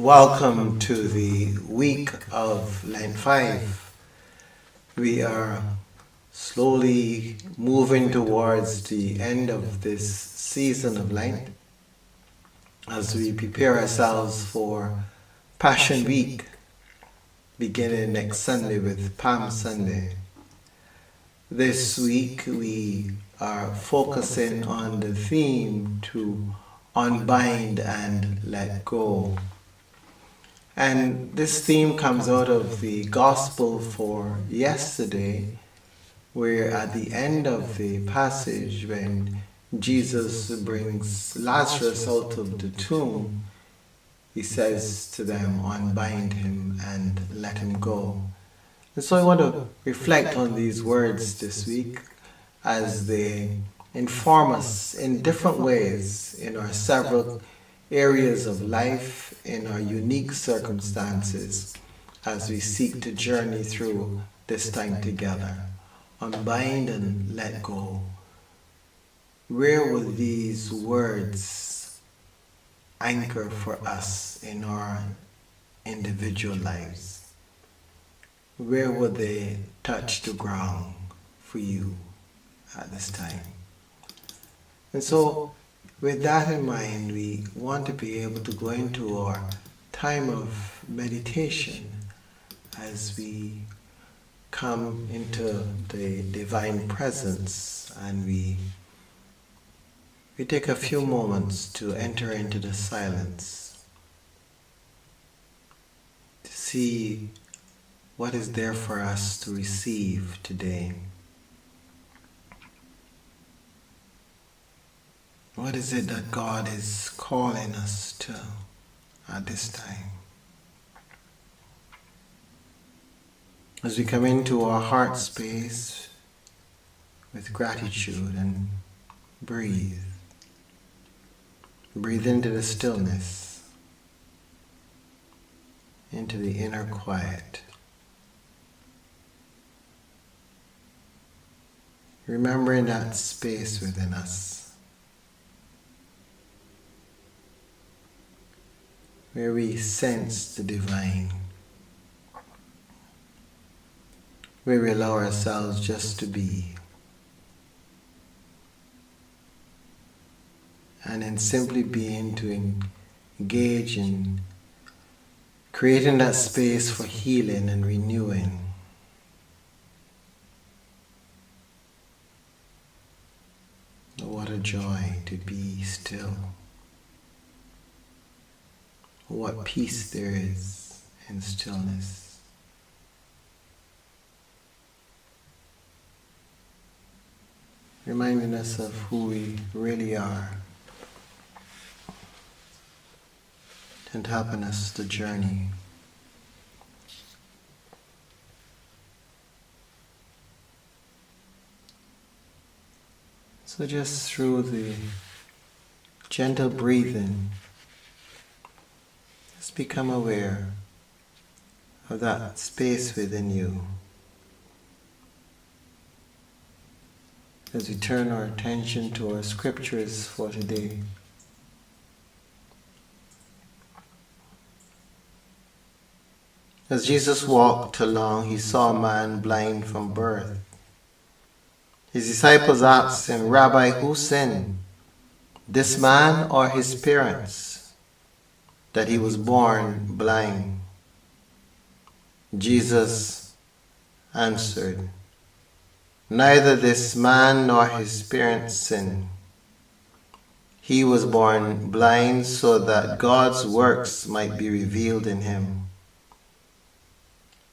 Welcome to the week of Lent 5. We are slowly moving towards the end of this season of Lent as we prepare ourselves for Passion Week, beginning next Sunday with Palm Sunday. This week we are focusing on the theme to unbind and let go. And this theme comes out of the gospel for yesterday, where at the end of the passage when Jesus brings Lazarus out of the tomb, he says to them, unbind him and let him go. And so I want to reflect on these words this week as they inform us in different ways in our several areas of life, in our unique circumstances, as we seek to journey through this time together. Unbind and let go. Where will these words anchor for us in our individual lives? Where will they touch the ground for you at this time? And so, with that in mind, we want to be able to go into our time of meditation as we come into the divine presence, and we take a few moments to enter into the silence, to see what is there for us to receive today. What is it that God is calling us to at this time? As we come into our heart space with gratitude and breathe. Breathe into the stillness, into the inner quiet. Remembering that space within us, where we sense the divine, where we allow ourselves just to be, and in simply being to engage in creating that space for healing and renewing. What a joy to be still. What peace there is in stillness. Reminding us of who we really are and helping us to journey. So just through the gentle breathing, just become aware of that space within you. As we turn our attention to our scriptures for today. As Jesus walked along, he saw a man blind from birth. His disciples asked him, Rabbi, who sinned, this man or his parents, that he was born blind? Jesus answered, neither this man nor his parents sinned. He was born blind so that God's works might be revealed in him.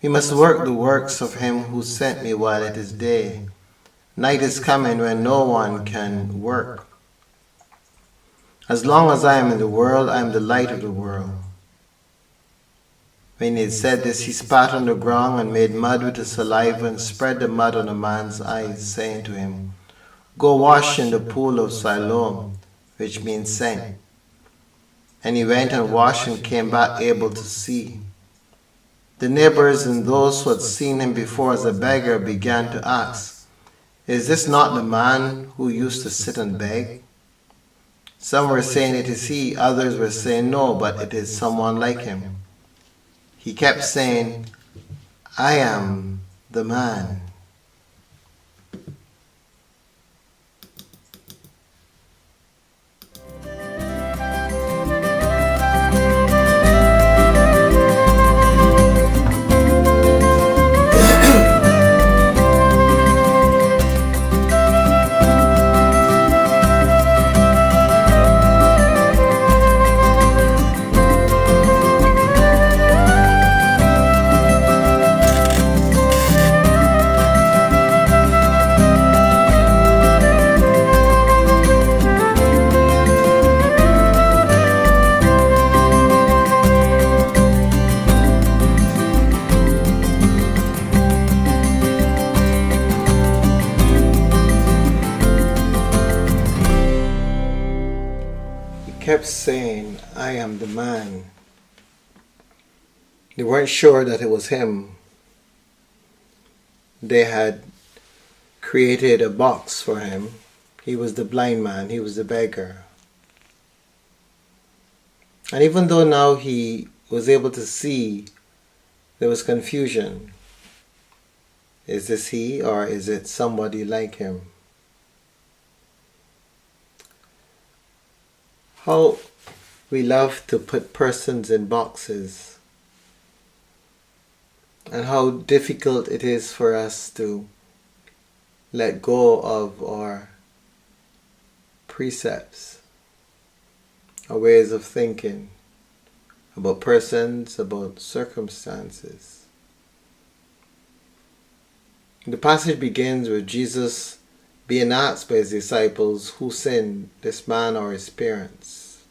We must work the works of him who sent me while it is day. Night is coming when no one can work. As long as I am in the world, I am the light of the world. When he had said this, he spat on the ground and made mud with his saliva and spread the mud on the man's eyes, saying to him, go wash in the pool of Siloam, which means sent. And he went and washed and came back able to see. The neighbors and those who had seen him before as a beggar began to ask, is this not the man who used to sit and beg? Some were saying it is he, others were saying no, but it is someone like him. He kept saying, I am the man. Kept saying, I am the man. They weren't sure that it was him. They had created a box for him. He was the blind man, he was the beggar. And even though now he was able to see, there was confusion. Is this he, or is it somebody like him? How we love to put persons in boxes, and how difficult it is for us to let go of our precepts, our ways of thinking about persons, about circumstances. The passage begins with Jesus being asked by his disciples, who sinned, this man or his parents?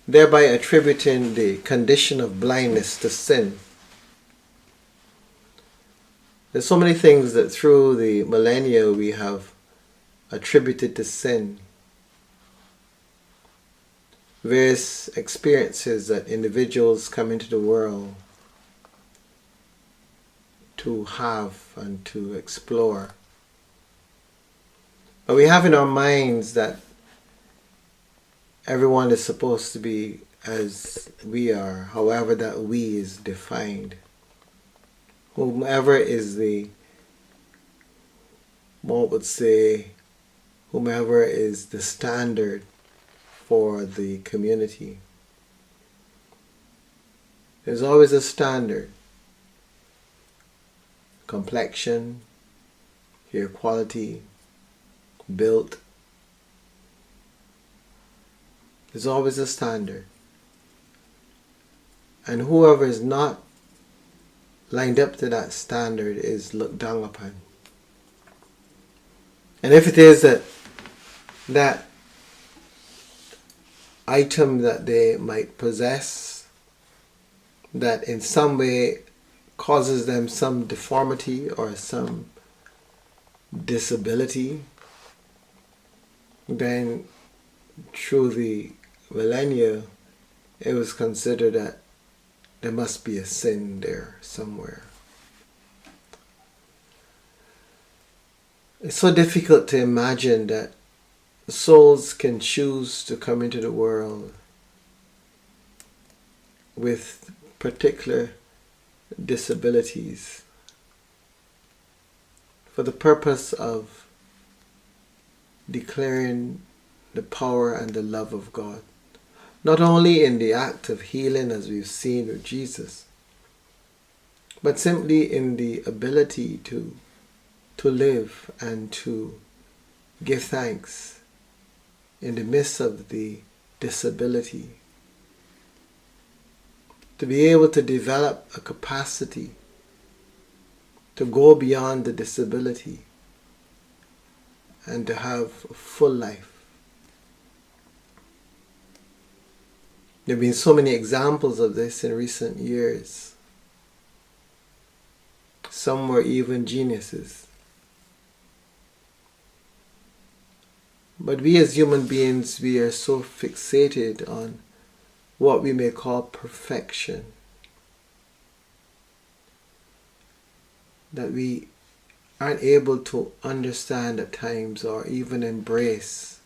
Thereby attributing the condition of blindness to sin. There's so many things that through the millennia we have attributed to sin. Various experiences that individuals come into the world to have and to explore. But we have in our minds that everyone is supposed to be as we are, however that we is defined. Whomever is the, one would say, whomever is the standard for the community. There's always a standard. Complexion, hair quality, built. There's always a standard. And whoever is not lined up to that standard is looked down upon. And if it is that item that they might possess that in some way causes them some deformity or some disability, then through the millennia it was considered that there must be a sin there somewhere. It's so difficult to imagine that souls can choose to come into the world with particular disabilities for the purpose of declaring the power and the love of God. Not only in the act of healing as we've seen with Jesus, but simply in the ability to live and to give thanks in the midst of the disability. To be able to develop a capacity to go beyond the disability and to have a full life. There have been so many examples of this in recent years. Some were even geniuses. But we as human beings, we are so fixated on what we may call perfection that we aren't able to understand at times or even embrace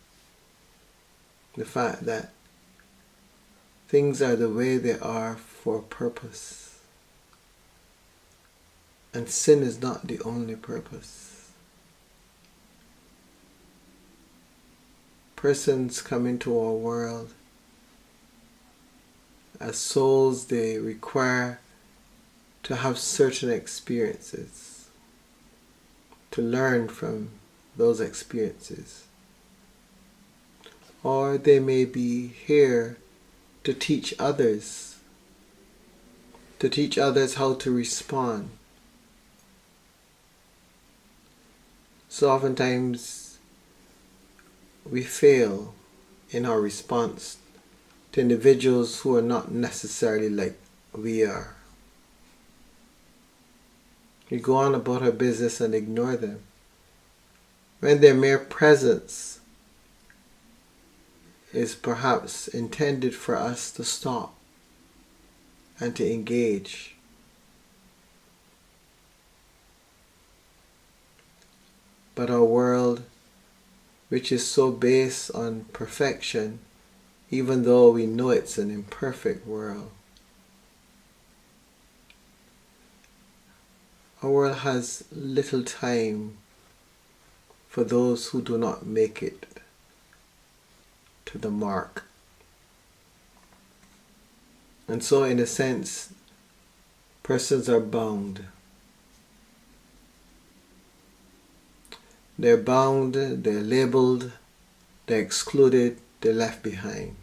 the fact that things are the way they are for a purpose. And sin is not the only purpose. Persons come into our world as souls. They require to have certain experiences, to learn from those experiences. Or they may be here to teach others how to respond. So oftentimes we fail in our response to individuals who are not necessarily like we are. We go on about our business and ignore them, when their mere presence is perhaps intended for us to stop and to engage. But our world, which is so based on perfection, even though we know it's an imperfect world, our world has little time for those who do not make it to the mark. And so in a sense, persons are bound. They're bound, they're labeled, they're excluded, they're left behind.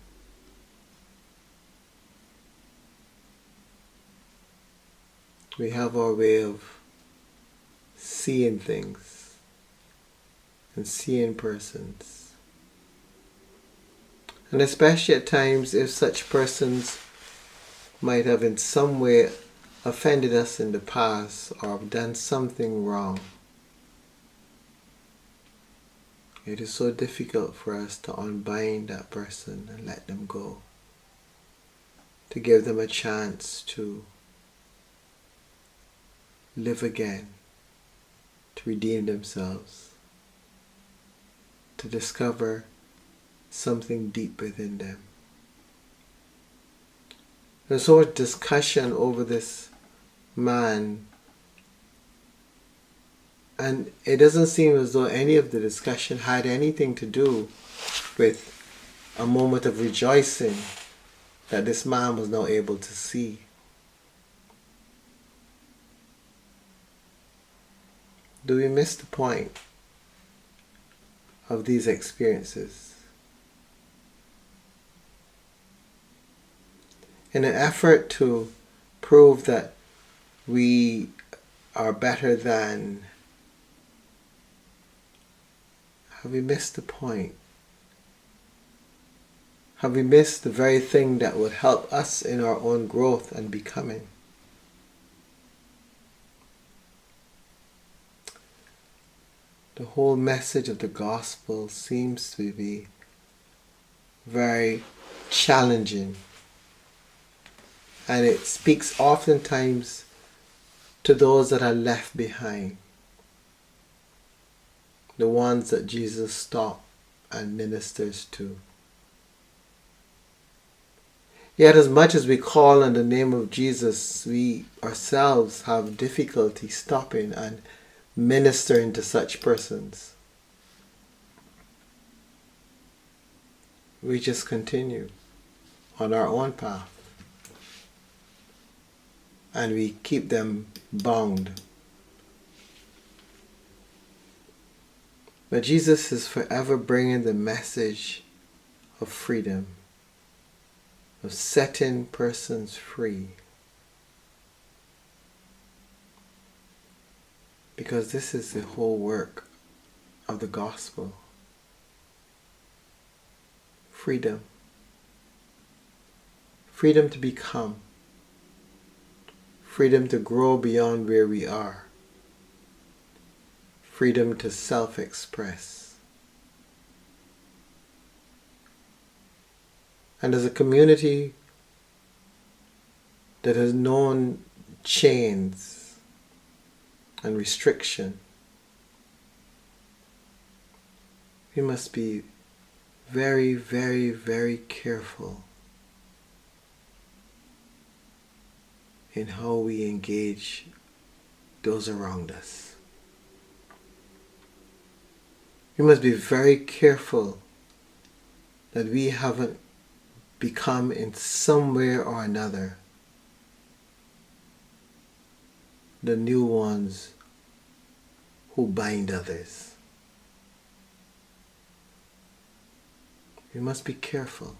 We have our way of seeing things and seeing persons. And especially at times if such persons might have in some way offended us in the past or done something wrong. It is so difficult for us to unbind that person and let them go. To give them a chance to live again, to redeem themselves, to discover something deep within them. There's so much discussion over this man, and it doesn't seem as though any of the discussion had anything to do with a moment of rejoicing that this man was now able to see. Do we miss the point of these experiences? In an effort to prove that we are better than, have we missed the point? Have we missed the very thing that would help us in our own growth and becoming? The whole message of the gospel seems to be very challenging. And it speaks oftentimes to those that are left behind. The ones that Jesus stops and ministers to. Yet as much as we call on the name of Jesus, we ourselves have difficulty stopping and ministering to such persons. We just continue on our own path. And we keep them bound. But Jesus is forever bringing the message of freedom, of setting persons free. Because this is the whole work of the gospel. Freedom. Freedom to become. Freedom to grow beyond where we are. Freedom to self-express. And as a community that has known chains and restriction, we must be very, very, very careful in how we engage those around us. We must be very careful that we haven't become in some way or another the new ones who bind others. We must be careful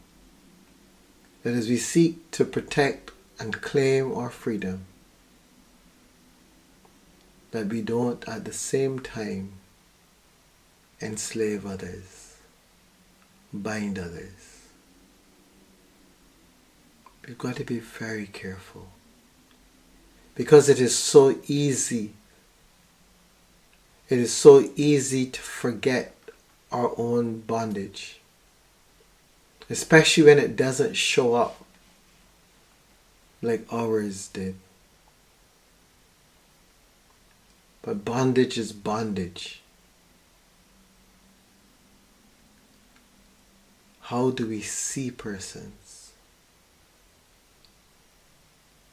that as we seek to protect and claim our freedom, that we don't at the same time enslave others, bind others. We've got to be very careful, because it is so easy to forget our own bondage, especially when it doesn't show up like ours did. But bondage is bondage. How do we see persons?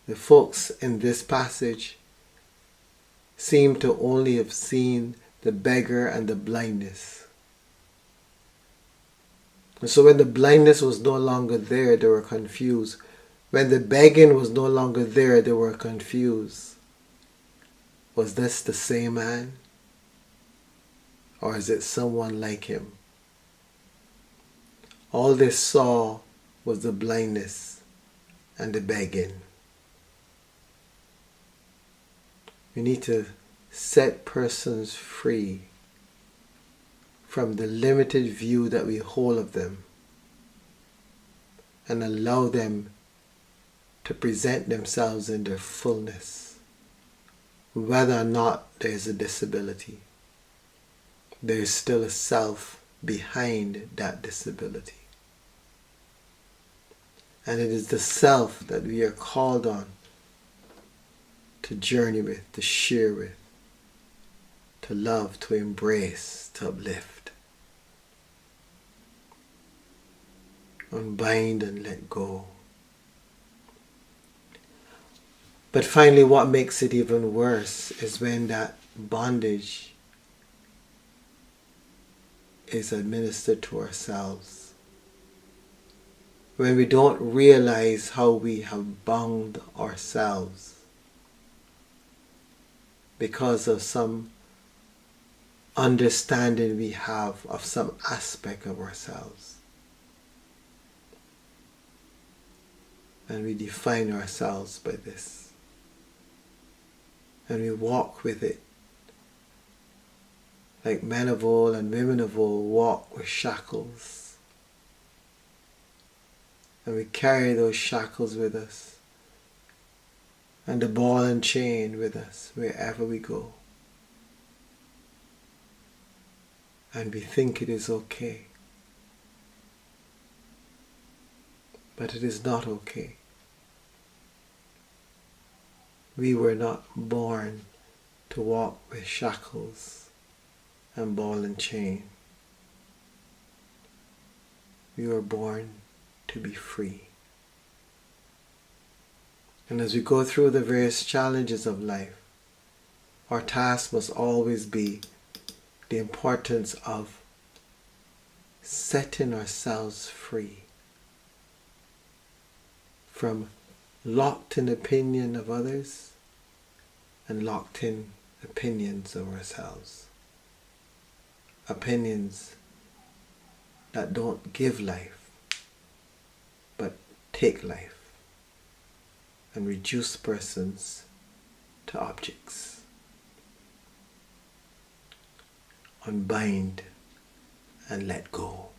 The folks in this passage seem to only have seen the beggar and the blindness. And so when the blindness was no longer there, they were confused. When the begging was no longer there, they were confused. Was this the same man? Or is it someone like him? All they saw was the blindness and the begging. We need to set persons free from the limited view that we hold of them and allow them to present themselves in their fullness, whether or not there is a disability. There is still a self behind that disability. And it is the self that we are called on to journey with, to share with, to love, to embrace, to uplift. Unbind and let go. But finally, what makes it even worse is when that bondage is administered to ourselves. When we don't realize how we have bound ourselves because of some understanding we have of some aspect of ourselves. And we define ourselves by this. And we walk with it. Like men of old and women of old walk with shackles. And we carry those shackles with us. And the ball and chain with us wherever we go. And we think it is okay. But it is not okay. We were not born to walk with shackles and ball and chain. We were born to be free. And as we go through the various challenges of life, our task must always be the importance of setting ourselves free from locked-in opinion of others and locked-in opinions of ourselves. Opinions that don't give life, but take life and reduce persons to objects. Unbind and let go.